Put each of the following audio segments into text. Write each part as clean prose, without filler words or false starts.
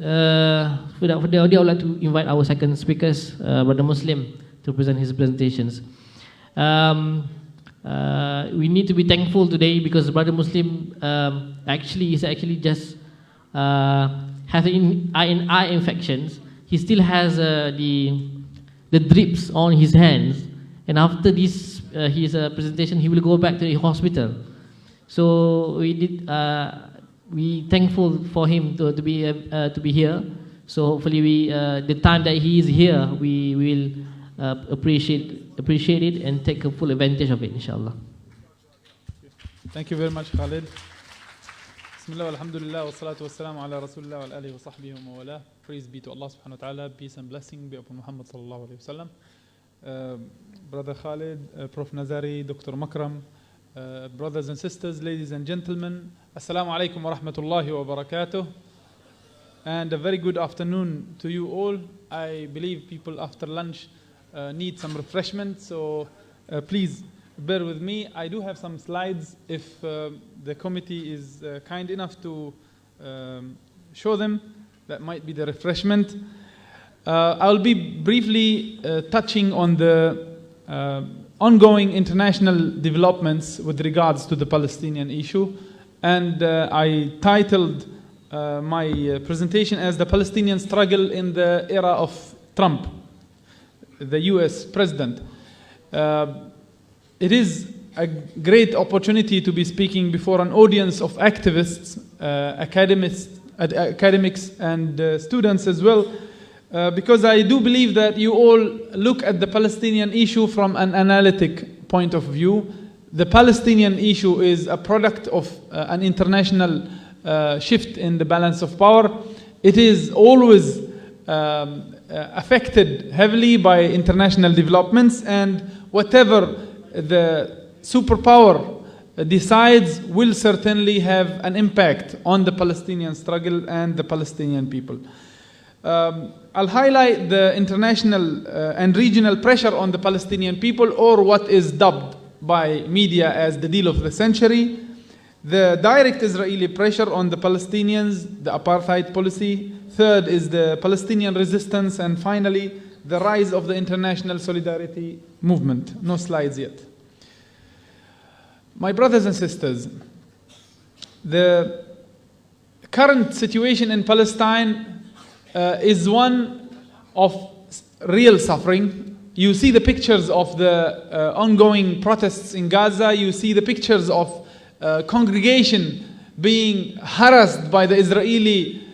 without further ado, I would like to invite our second speakers, Brother Muslim, to present his presentations. We need to be thankful today because Brother Muslim is actually just having eye infections. He still has the drips on his hands, and after this his presentation, he will go back to the hospital. So we thankful for him to be here. So hopefully the time that he is here, we will appreciate it and take a full advantage of it, inshallah. Thank you very much, Khalid. Bismillah, alhamdulillah, wa salatu wa salam ala rasulullah wa alihi wa sahbihi wa mawala. Praise be to Allah subhanahu wa ta'ala, peace and blessing be upon Muhammad sallallahu alayhi wa sallam. Brother Khalid, Prof Nazari, Dr. Makram, brothers and sisters, ladies and gentlemen, assalamu alaikum wa rahmatullahi wa barakatuh. And a very good afternoon to you all. I believe people after lunch need some refreshment, so please bear with me. I do have some slides if the committee is kind enough to show them. That might be the refreshment. I'll be briefly touching on the ongoing international developments with regards to the Palestinian issue, and I titled my presentation as the Palestinian struggle in the era of Trump, the US president. It is a great opportunity to be speaking before an audience of activists, academics and students as well, because I do believe that you all look at the Palestinian issue from an analytic point of view. The Palestinian issue is a product of an international shift in the balance of power. It is always affected heavily by international developments, and whatever the superpower decides will certainly have an impact on the Palestinian struggle and the Palestinian people. I'll highlight the international and regional pressure on the Palestinian people, or what is dubbed by media as the deal of the century, the direct Israeli pressure on the Palestinians, the apartheid policy. Third is the Palestinian resistance, and finally the rise of the international solidarity movement. No slides yet. My brothers and sisters, the current situation in Palestine is one of real suffering. You see the pictures of the ongoing protests in Gaza. You see the pictures of congregation being harassed by the Israeli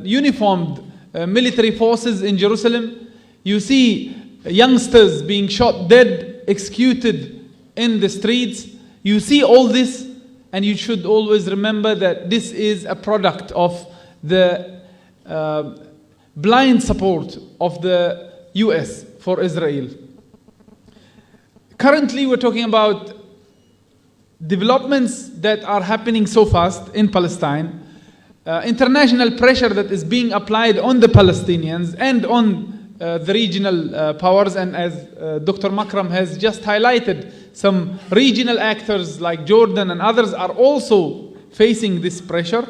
uniformed military forces in Jerusalem. You see youngsters being shot dead, executed in the streets. You see all this, and you should always remember that this is a product of the blind support of the US for Israel. Currently, we're talking about developments that are happening so fast in Palestine, international pressure that is being applied on the Palestinians and on the regional powers, and as Dr. Makram has just highlighted, some regional actors like Jordan and others are also facing this pressure.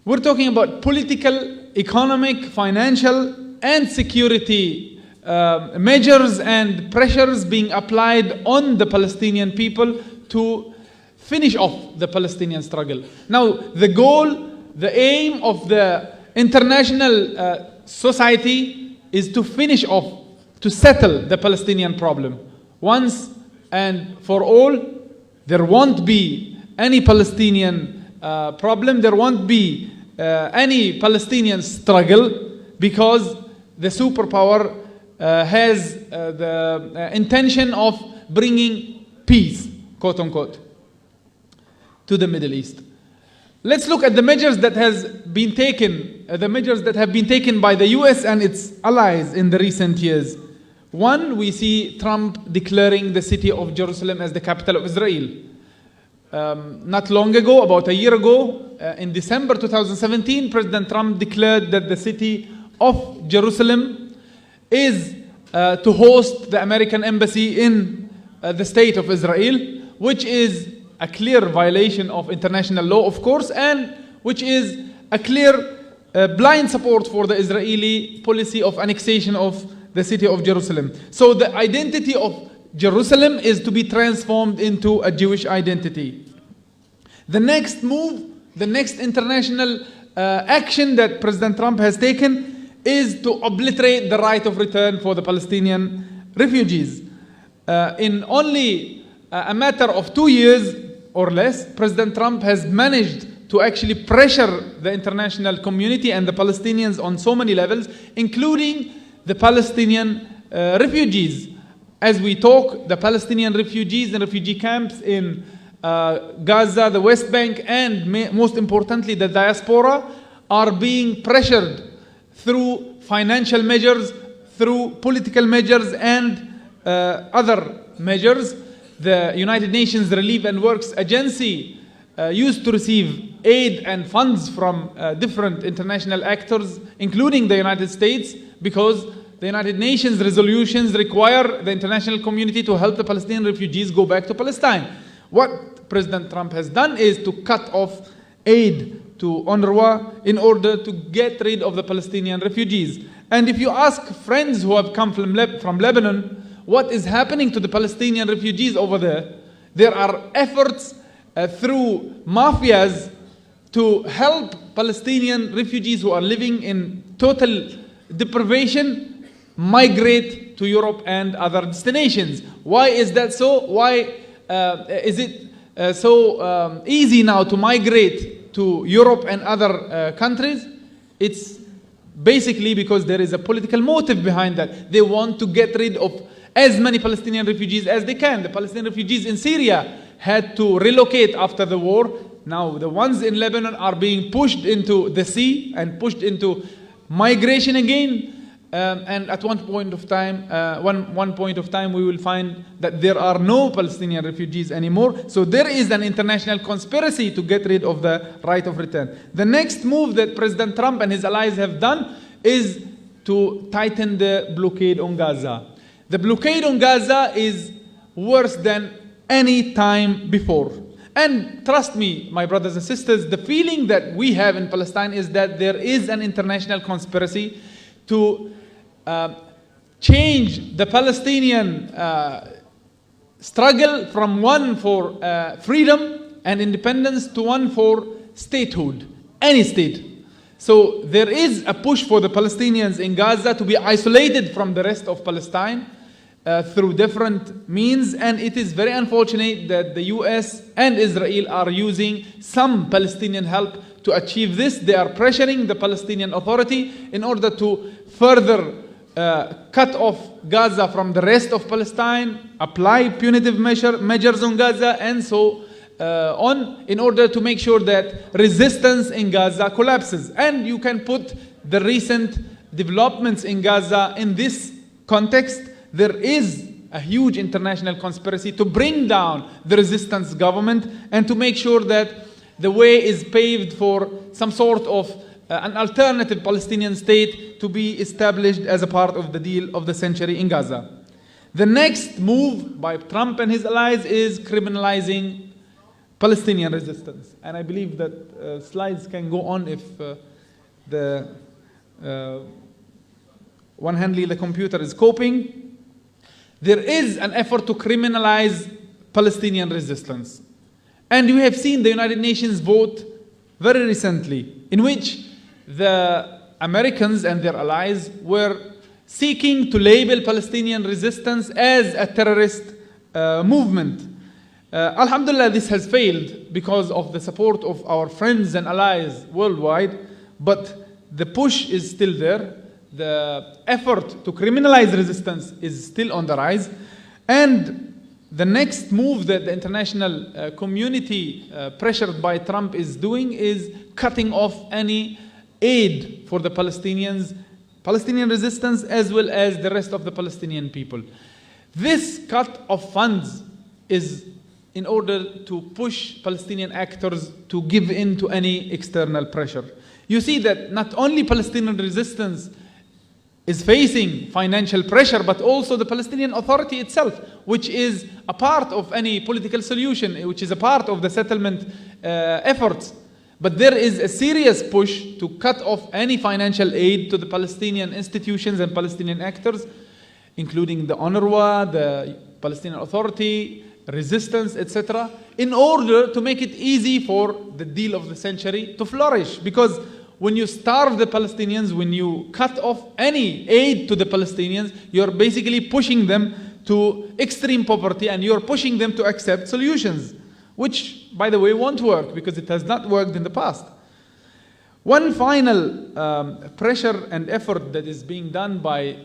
We're talking about political, economic, financial, and security measures and pressures being applied on the Palestinian people to finish off the Palestinian struggle. Now, the goal, the aim of the international society is to finish off, to settle the Palestinian problem. Once and for all, there won't be any Palestinian problem, there won't be any Palestinian struggle, because the superpower has the intention of bringing peace, quote unquote, to the Middle East. Let's look at the measures that has been taken, the measures that have been taken by the US and its allies in the recent years. One, we see Trump declaring the city of Jerusalem as the capital of Israel. Not long ago, about a year ago, in December 2017, President Trump declared that the city of Jerusalem is to host the American embassy in the state of Israel, which is a clear violation of international law, of course, and which is a clear blind support for the Israeli policy of annexation of the city of Jerusalem. So the identity of Jerusalem is to be transformed into a Jewish identity. The next move, the next international action that President Trump has taken is to obliterate the right of return for the Palestinian refugees. In only a matter of 2 years or less, President Trump has managed to actually pressure the international community and the Palestinians on so many levels, including the Palestinian refugees. As we talk, the Palestinian refugees and refugee camps in Gaza, the West Bank, and most importantly, the diaspora, are being pressured through financial measures, through political measures, and other measures. The United Nations Relief and Works Agency used to receive aid and funds from different international actors, including the United States, because the United Nations resolutions require the international community to help the Palestinian refugees go back to Palestine. What President Trump has done is to cut off aid to UNRWA in order to get rid of the Palestinian refugees. And if you ask friends who have come from Lebanon, what is happening to the Palestinian refugees over there, there are efforts through mafias to help Palestinian refugees who are living in total deprivation migrate to Europe and other destinations. Why is that so? Why is it so easy now to migrate to Europe and other countries? It's basically because there is a political motive behind that. They want to get rid of as many Palestinian refugees as they can. The Palestinian refugees in Syria had to relocate after the war. Now the ones in Lebanon are being pushed into the sea and pushed into migration again. And at one point of time, we will find that there are no Palestinian refugees anymore. So there is an international conspiracy to get rid of the right of return. The next move that President Trump and his allies have done is to tighten the blockade on Gaza. The blockade on Gaza is worse than any time before. And trust me, my brothers and sisters, the feeling that we have in Palestine is that there is an international conspiracy to change the Palestinian struggle from one for freedom and independence to one for statehood, any state. So there is a push for the Palestinians in Gaza to be isolated from the rest of Palestine through different means, and it is very unfortunate that the US and Israel are using some Palestinian help to achieve this. They are pressuring the Palestinian Authority in order to further cut off Gaza from the rest of Palestine, apply punitive measures on Gaza, and so on, in order to make sure that resistance in Gaza collapses. And you can put the recent developments in Gaza in this context. There is a huge international conspiracy to bring down the resistance government and to make sure that the way is paved for some sort of an alternative Palestinian state to be established as a part of the deal of the century in Gaza. The next move by Trump and his allies is criminalizing Palestinian resistance. And I believe that slides can go on if the one-handly the computer is coping. There is an effort to criminalize Palestinian resistance. And we have seen the United Nations vote very recently, in which the Americans and their allies were seeking to label Palestinian resistance as a terrorist movement. Alhamdulillah, this has failed because of the support of our friends and allies worldwide, but the push is still there. The effort to criminalize resistance is still on the rise. And the next move that the international community, pressured by Trump, is doing is cutting off any aid for the Palestinians, Palestinian resistance, as well as the rest of the Palestinian people. This cut of funds is in order to push Palestinian actors to give in to any external pressure. You see that not only Palestinian resistance is facing financial pressure, but also the Palestinian Authority itself, which is a part of any political solution, which is a part of the settlement efforts. But there is a serious push to cut off any financial aid to the Palestinian institutions and Palestinian actors, including the UNRWA, the Palestinian Authority, resistance, etc., in order to make it easy for the deal of the century to flourish. Because when you starve the Palestinians, when you cut off any aid to the Palestinians, you're basically pushing them to extreme poverty and you're pushing them to accept solutions, which, by the way, won't work because it has not worked in the past. One final pressure and effort that is being done by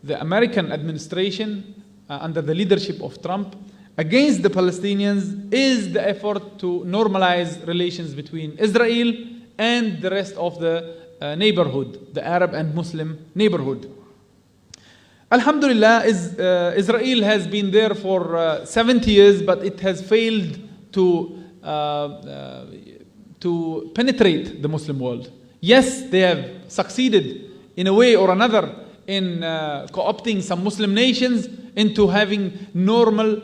the American administration under the leadership of Trump against the Palestinians is the effort to normalize relations between Israel and the rest of the neighborhood, the Arab and Muslim neighborhood. Alhamdulillah, Israel has been there for 70 years, but it has failed to penetrate the Muslim world. Yes, they have succeeded in a way or another in co-opting some Muslim nations into having normal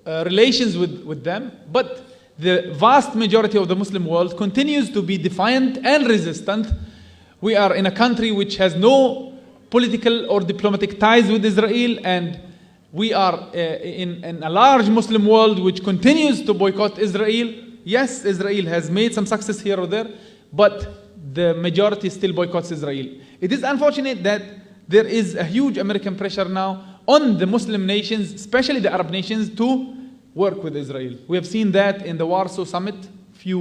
relations with them, but the vast majority of the Muslim world continues to be defiant and resistant. We are in a country which has no political or diplomatic ties with Israel, and we are in a large Muslim world which continues to boycott Israel. Yes, Israel has made some success here or there, but the majority still boycotts Israel. It is unfortunate that there is a huge American pressure now on the Muslim nations, especially the Arab nations, to work with Israel. We have seen that in the Warsaw Summit a few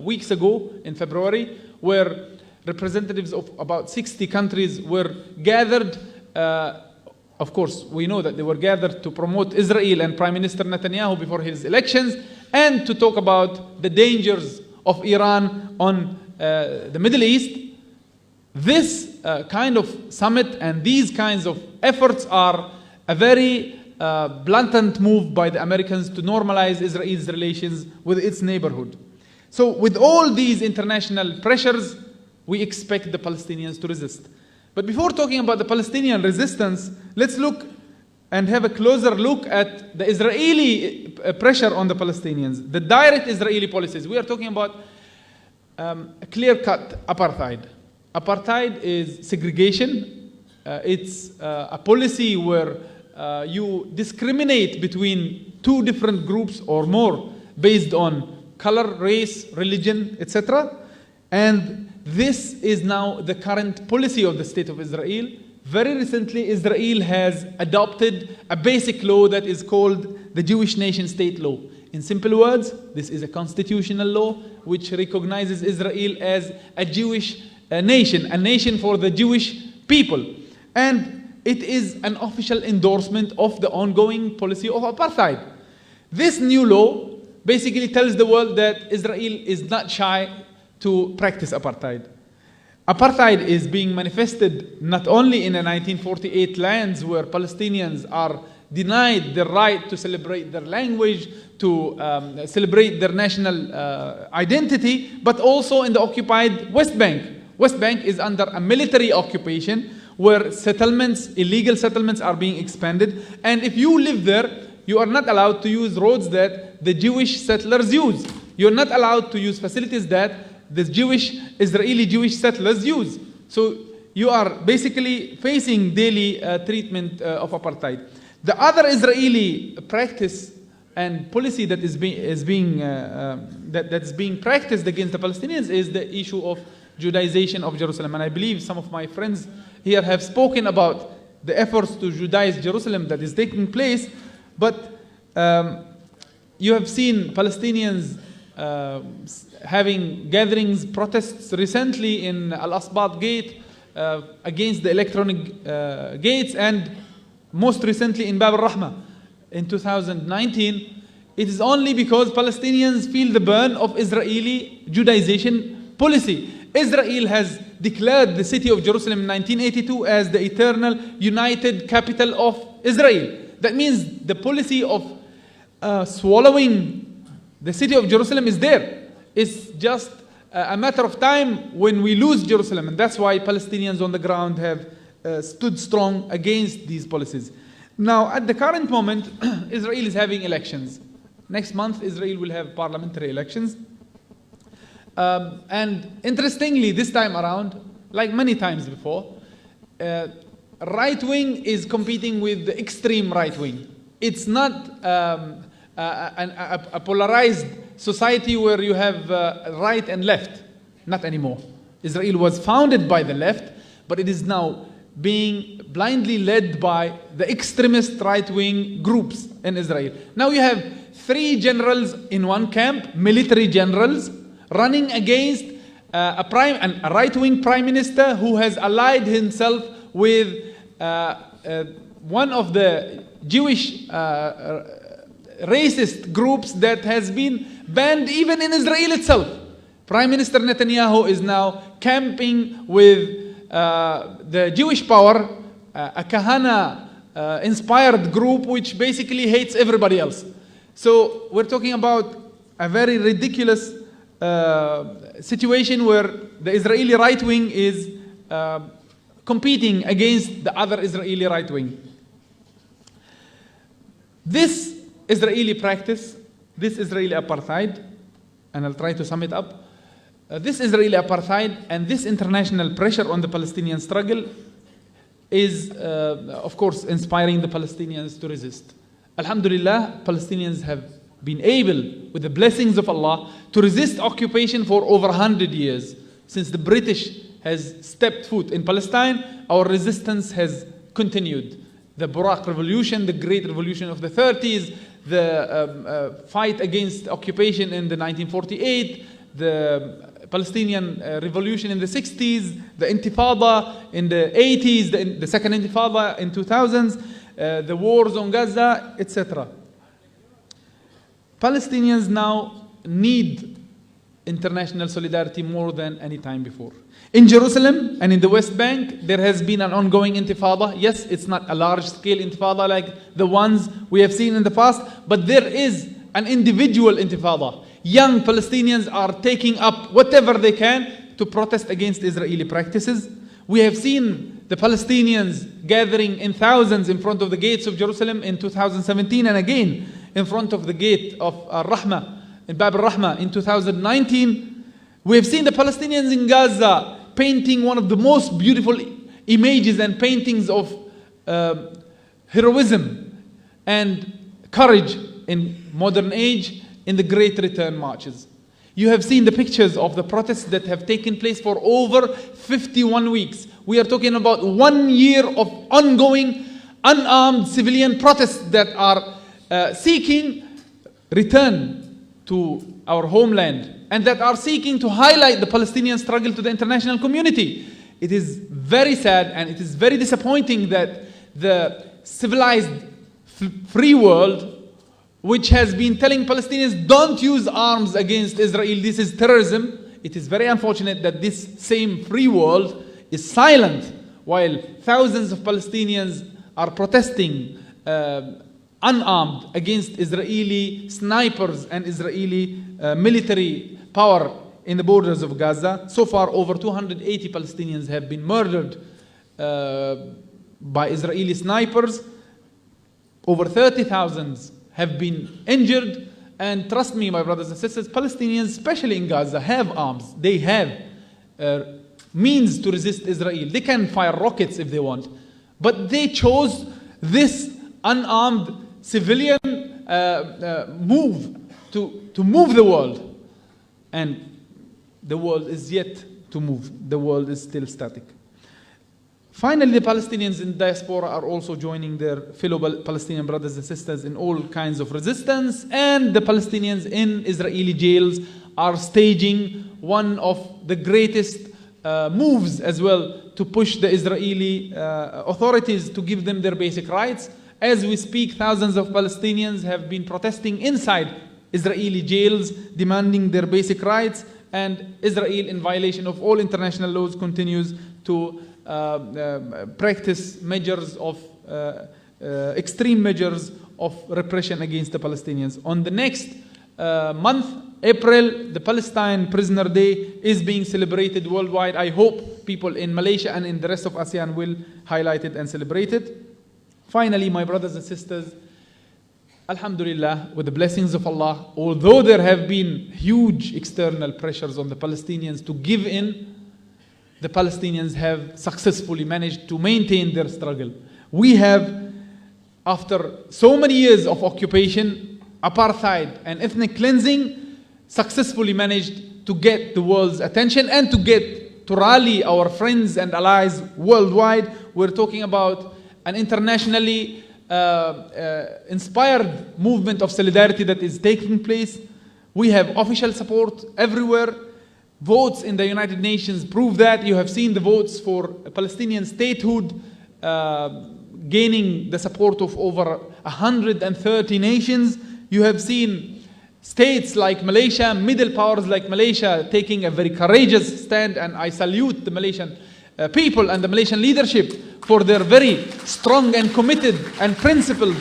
weeks ago in February, where representatives of about 60 countries were gathered. Of course, we know that they were gathered to promote Israel and Prime Minister Netanyahu before his elections and to talk about the dangers of Iran on the Middle East. This kind of summit and these kinds of efforts are a very blatant move by the Americans to normalize Israel's relations with its neighborhood. So with all these international pressures, we expect the Palestinians to resist. But before talking about the Palestinian resistance, let's look and have a closer look at the Israeli pressure on the Palestinians, the direct Israeli policies. We are talking about a clear-cut apartheid. Apartheid is segregation. It's a policy where you discriminate between two different groups or more based on color, race, religion, etc. And this is now the current policy of the State of Israel. Very recently, Israel has adopted a basic law that is called the Jewish Nation State Law. In simple words, this is a constitutional law which recognizes Israel as a Jewish nation, a nation for the Jewish people. And it is an official endorsement of the ongoing policy of apartheid. This new law basically tells the world that Israel is not shy to practice apartheid. Apartheid is being manifested not only in the 1948 lands where Palestinians are denied the right to celebrate their language, to celebrate their national identity, but also in the occupied West Bank. West Bank is under a military occupation where settlements, illegal settlements are being expanded. And if you live there, you are not allowed to use roads that the Jewish settlers use. You're not allowed to use facilities that the Israeli Jewish settlers use. So you are basically facing daily treatment of apartheid. The other Israeli practice and policy that is being practiced against the Palestinians is the issue of Judaization of Jerusalem. And I believe some of my friends here have spoken about the efforts to Judaize Jerusalem that is taking place. But you have seen Palestinians having gatherings, protests recently in Al-Asbat Gate against the electronic gates, and most recently in Bab al-Rahma in 2019. It is only because Palestinians feel the burn of Israeli Judaization policy. Israel has declared the city of Jerusalem in 1982 as the eternal united capital of Israel. That means the policy of swallowing the city of Jerusalem is there. It's just a matter of time when we lose Jerusalem. And that's why Palestinians on the ground have stood strong against these policies. Now, at the current moment, Israel is having elections. Next month, Israel will have parliamentary elections. And interestingly, this time around, like many times before, right wing is competing with the extreme right wing. It's not a polarized society where you have right and left. Not anymore. Israel was founded by the left, but it is now being blindly led by the extremist right-wing groups in Israel. Now you have 3 generals in one camp, military generals, running against a right-wing prime minister who has allied himself with one of the Jewish racist groups that has been banned even in Israel itself. Prime Minister Netanyahu is now camping with the Jewish power, a Kahana-inspired group which basically hates everybody else. So we're talking about a very ridiculous situation where the Israeli right wing is competing against the other Israeli right wing. This Israeli practice, this Israeli apartheid, and I'll try to sum it up, this Israeli apartheid and this international pressure on the Palestinian struggle is, of course, inspiring the Palestinians to resist. Alhamdulillah, Palestinians have been able, with the blessings of Allah, to resist occupation for over 100 years. Since the British has stepped foot in Palestine, our resistance has continued. The Burak Revolution, the Great Revolution of the 30s, the fight against occupation in the 1948, the Palestinian revolution in the 60s, the Intifada in the 80s, the second Intifada in 2000s, the wars on Gaza, etc. Palestinians now need international solidarity more than any time before. In Jerusalem and in the West Bank, there has been an ongoing intifada. Yes, it's not a large-scale intifada like the ones we have seen in the past, but there is an individual intifada. Young Palestinians are taking up whatever they can to protest against Israeli practices. We have seen the Palestinians gathering in thousands in front of the gates of Jerusalem in 2017 and again in front of the gate of Al-Rahma, in Bab al-Rahma in 2019. We have seen the Palestinians in Gaza painting one of the most beautiful images and paintings of heroism and courage in modern age in the Great Return marches. You have seen the pictures of the protests that have taken place for over 51 weeks. We are talking about 1 year of ongoing unarmed civilian protests that are seeking return to our homeland and that are seeking to highlight the Palestinian struggle to the international community. It is very sad and it is very disappointing that the civilized free world, which has been telling Palestinians don't use arms against Israel, this is terrorism. It is very unfortunate that this same free world is silent while thousands of Palestinians are protesting unarmed against Israeli snipers and Israeli military power in the borders of Gaza. So far, over 280 Palestinians have been murdered by Israeli snipers. Over 30,000 have been injured. And trust me, my brothers and sisters, Palestinians, especially in Gaza, have arms. They have means to resist Israel. They can fire rockets if they want. But they chose this unarmed civilian move to move the world. And the world is yet to move. The world is still static. Finally, the Palestinians in diaspora are also joining their fellow Palestinian brothers and sisters in all kinds of resistance, and the Palestinians in Israeli jails are staging one of the greatest moves as well to push the Israeli authorities to give them their basic rights. As we speak, thousands of Palestinians have been protesting inside Israeli jails, demanding their basic rights, and Israel, in violation of all international laws, continues to practice measures of extreme measures of repression against the Palestinians. On the next month, April, the Palestine Prisoner Day is being celebrated worldwide. I hope people in Malaysia and in the rest of ASEAN will highlight it and celebrate it. Finally, my brothers and sisters, Alhamdulillah, with the blessings of Allah, although there have been huge external pressures on the Palestinians to give in, the Palestinians have successfully managed to maintain their struggle. We have, after so many years of occupation, apartheid, and ethnic cleansing, successfully managed to get the world's attention and to rally our friends and allies worldwide. We're talking about an internationally inspired movement of solidarity that is taking place. We have official support everywhere. Votes in the United Nations prove that. You have seen the votes for Palestinian statehood gaining the support of over 130 nations. You have seen states like Malaysia, middle powers like Malaysia, taking a very courageous stand, and I salute the Malaysian people and the Malaysian leadership for their very strong and committed and principled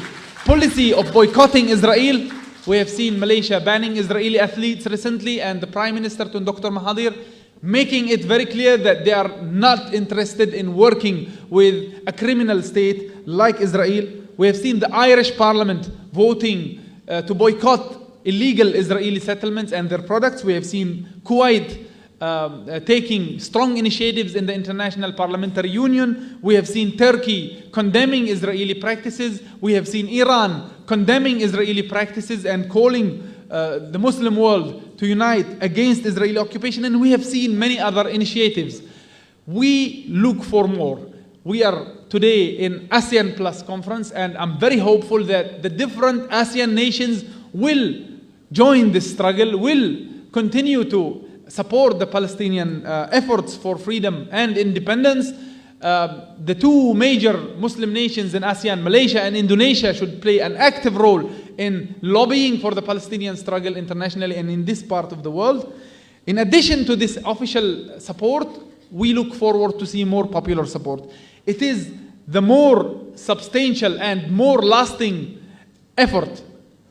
policy of boycotting Israel. We have seen Malaysia banning Israeli athletes recently, and the Prime Minister, Dr. Mahathir, making it very clear that they are not interested in working with a criminal state like Israel. We have seen the Irish Parliament voting to boycott illegal Israeli settlements and their products. We have seen Kuwait taking strong initiatives in the International Parliamentary Union. We have seen Turkey condemning Israeli practices. We have seen Iran condemning Israeli practices and calling the Muslim world to unite against Israeli occupation. And we have seen many other initiatives. We look for more. We are today in ASEAN Plus conference, and I'm very hopeful that the different ASEAN nations will join this struggle, will continue to support the Palestinian efforts for freedom and independence. The two major Muslim nations in ASEAN, Malaysia and Indonesia, should play an active role in lobbying for the Palestinian struggle internationally and in this part of the world. In addition to this official support, we look forward to see more popular support. It is the more substantial and more lasting effort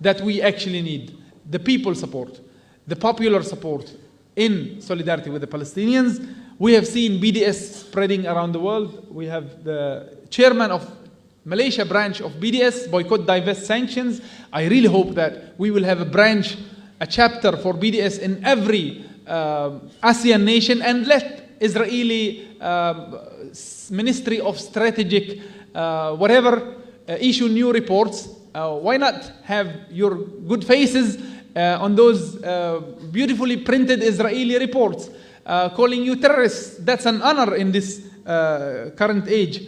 that we actually need. The people support, the popular support in solidarity with the Palestinians. We have seen BDS spreading around the world. We have the chairman of Malaysia branch of BDS, Boycott, Divest, Sanctions. I really hope that we will have a branch, a chapter for BDS in every ASEAN nation, and let Israeli Ministry of Strategic whatever issue new reports. Why not have your good faces on those beautifully printed Israeli reports calling you terrorists? That's an honor in this current age.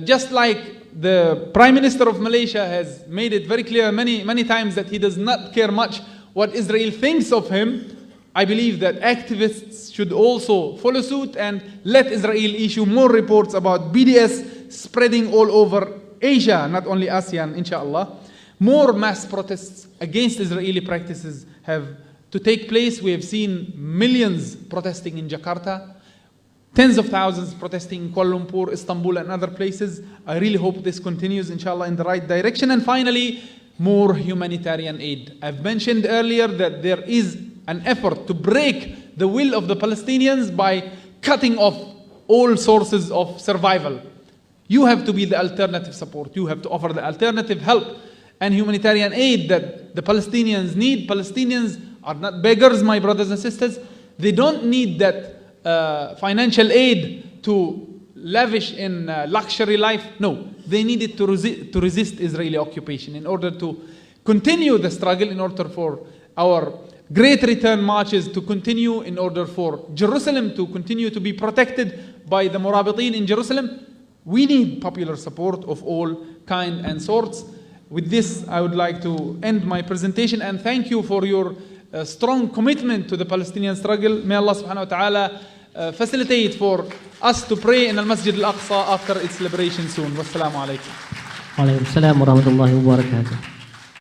Just like the Prime Minister of Malaysia has made it very clear many times that he does not care much what Israel thinks of him, I believe that activists should also follow suit and let Israel issue more reports about BDS spreading all over Asia, not only ASEAN, inshallah. More mass protests against Israeli practices have to take place. We have seen millions protesting in Jakarta, tens of thousands protesting in Kuala Lumpur, Istanbul, and other places. I really hope this continues, inshallah, in the right direction. And finally, more humanitarian aid. I've mentioned earlier that there is an effort to break the will of the Palestinians by cutting off all sources of survival. You have to be the alternative support. You have to offer the alternative help and humanitarian aid that the Palestinians need. Palestinians are not beggars, my brothers and sisters. They don't need that financial aid to lavish in luxury life. No, they need it to resist Israeli occupation in order to continue the struggle, in order for our great return marches to continue, in order for Jerusalem to continue to be protected by the Murabitin in Jerusalem. We need popular support of all kind and sorts. With this, I would like to end my presentation and thank you for your strong commitment to the Palestinian struggle. May Allah subhanahu wa ta'ala facilitate for us to pray in Masjid Al-Aqsa after its liberation soon. Wassalamu alaikum. Wa alaikum salam wa rahmatullahi wa barakatuh.